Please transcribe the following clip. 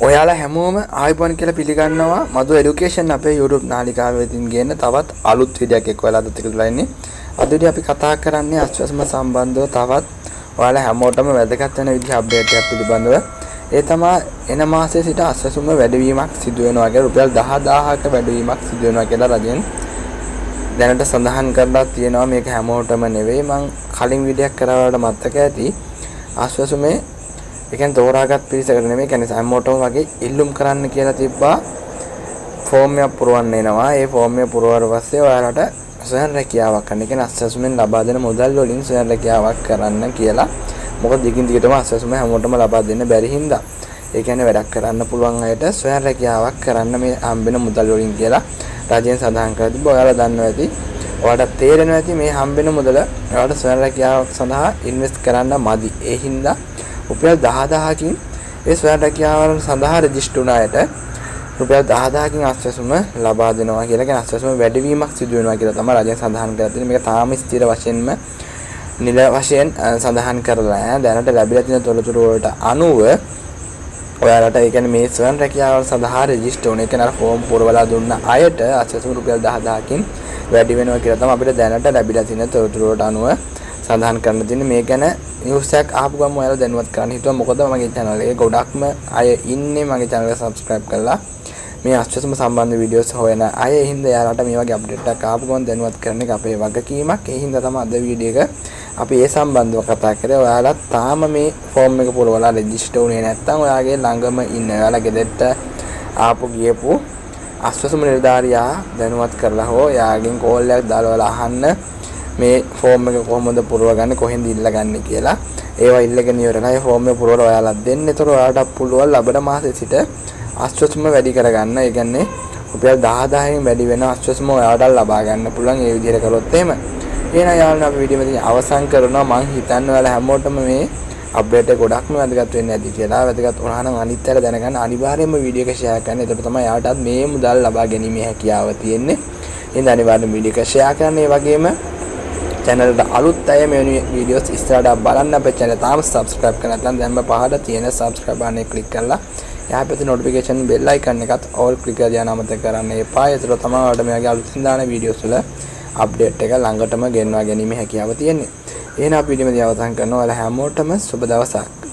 ඔයාලා හැමෝම ආයිබෝන් කියලා පිළිගන්නවා මధు এডুকেෂන් අපේ YouTube නාලිකාවේ ඉතින් ගේන තවත් අලුත් වීඩියෝ එකක් ඔයාලා අදත් එකතුලා ඉන්නේ. අද විදිහට අපි කතා කරන්නේ අශ්වසම සම්බන්ධව තවත් ඔයාලා හැමෝටම වැදගත් වෙන විදිහ අප්ඩේට් එකක් පිළිබඳව. ඒ තමයි එන මාසයේ සිට අශ්වසම වැඩිවීමක් සිදු වෙනවා කියලා රුපියල් 10000ක වැඩිවීමක් සිදු වෙනවා කියලා රජෙන් දැනට සඳහන් කරලා තියෙනවා. මේක හැමෝටම නෙවෙයි, මම කලින් වීඩියෝ එකක් කරාට මතක ඇති. අශ්වසමේ එකෙන් තෝරාගත් පිරිසකට නෙමෙයි, කියන්නේ හැමෝටම වගේ ඉල්ලුම් කරන්න කියලා තිබ්බා. ෆෝම් එකක් පුරවන්න එනවා. ඒ ෆෝම් එක පුරවුවාට පස්සේ ඔයාලට ස්වයං රැකියාවක් කරන්න, කියන්නේ අස්සසුමෙන් ලබා දෙන මුදල් වලින් ස්වයං රැකියාවක් කරන්න කියලා. මොකද දිගින් දිගටම අස්සසුම හැමෝටම ලබා දෙන්න බැරි හින්දා. ඒ කියන්නේ වැඩක් කරන්න පුළුවන් අයට ස්වයං රැකියාවක් කරන්න මේ හම්බෙන මුදල් වලින් කියලා රජයෙන් සඳහන් කරලා තිබ්බා. ඔයාලා දන්නවා ඇති. ඔයාලට තේරෙනවා ඇති මේ හම්බෙන මුදල ඔයාලට ස්වයං රැකියාවක් සඳහා ඉන්වෙස්ට් කරන්න මදි. ඒ හින්දා රුපියල් 10000කින් ඒ ස්වයං රැකියාව සඳහා රෙජිස්ටර් වුණ අයට රුපියල් 10000කින් අස්වැසුම ලබා දෙනවා කියලා, කියන අස්වැසුම වැඩිවීමක් සිදු වෙනවා කියලා තමයි රජයෙන් සඳහන් කරලා තියෙන්නේ. මේක තාම ස්ථිර වශයෙන්ම නිල වශයෙන් සඳහන් කරලා නැහැ. දැනට ලැබිලා තියෙන තොරතුරු වලට අනුව ඔයාලට ඒ කියන්නේ මේ ස්වයං රැකියාව සඳහා රෙජිස්ටර් වුණ, ඒ කියන්නේ ෆෝම් පුරවලා දුන්න අයට අස්වැසුම රුපියල් 10000කින් වැඩි වෙනවා කියලා තමයි අපිට දැනට ලැබිලා තියෙන තොරතුරු වලට අනුව සඳහන් කරන්න තියෙන්නේ. මේ ගැන නිවුස් එකක් ආපු ගමන් ඔයාලා දැනුවත් කරන්න හිතුවා. මොකද මගේ channel එකේ ගොඩක්ම අය ඉන්නේ මගේ channel එක subscribe කරලා මේ අශ්වසම සම්බන්ධ වීඩියෝස් හොයන අය. ඒ හින්දා යාලට මේ වගේ අප්ඩේට් එකක් ආපු ගමන් දැනුවත් කරන එක අපේ වගකීමක්. ඒ හින්දා තමයි අද වීඩියෝ එක අපි ඒ සම්බන්ධව කතා කරේ. ඔයාලා තාම මේ ෆෝම් එක පුරවලා රෙජිස්ටර් වුණේ නැත්නම් ඔයාගේ ළඟම ඉන්න ඔයාලා ගෙදරට ආපු ගියපු අශ්වසම නිලධාරියා දැනුවත් කරලා හෝ යාගෙන් කෝල් එකක් දාලා ඔයාලා අහන්න මේ ෆෝම් එක කොහොමද පුරවගන්නේ, කොහෙන්ද ඉල්ලගන්නේ කියලා. ඒවා ඉල්ලගෙන ඉවරලා ඒ ෆෝම් එක පුරවලා ඔයාලා දෙන්න. ඒතර ඔයාලට පුළුවන් ලබන මාසෙ සිට අශ්වසම වැඩි කරගන්න. ඒ කියන්නේ රුපියල් 10000න් වැඩි වෙන අශ්වසම ඔයාලට ලබා ගන්න පුළුවන් ඒ විදිහට කරොත් එහෙම. එහෙනම් යාළුවනේ අපි වීඩියෝ එකේ අවසන් කරනවා. මම හිතන්නේ ඔයාලා හැමෝටම මේ අප්ඩේට් එක ගොඩක්ම වැදගත් වෙන්නේ නැති කියලා. වැදගත් වුණා නම් අනිත් අයට දැනගන්න අනිවාර්යයෙන්ම වීඩියෝ එක ෂෙයා කරන්න. එතකොට තමයි යාළුවටත් මේ මුදල් ලබා ගැනීමේ හැකියාව තියෙන්නේ. එහෙනම් අනිවාර්යයෙන්ම වීඩියෝ එක ෂෙයා කරන්න. ඒ වගේම channel එකට අලුත් අය මේ වීඩියෝස් ඉස්සරහට බලන්න අපේ channel තාම subscribe කරලා නැත්නම් දැන්ම පහළ තියෙන subscribe බටන් එක click කරලා එහා පැත්තේ notification bell icon එකත් all click කරලා දාන්න අමතක කරන්න එපා. ඒතර තමයි ඔයාලට මේ වගේ අලුතින් දාන වීඩියෝස් වල update එක ළඟටම ගෙන්වා ගැනීම හැකියාව තියෙන්නේ. එහෙනම් අපි වීඩියෝ එක අවසන් කරනවා. ඔයාලා හැමෝටම සුබ දවසක්.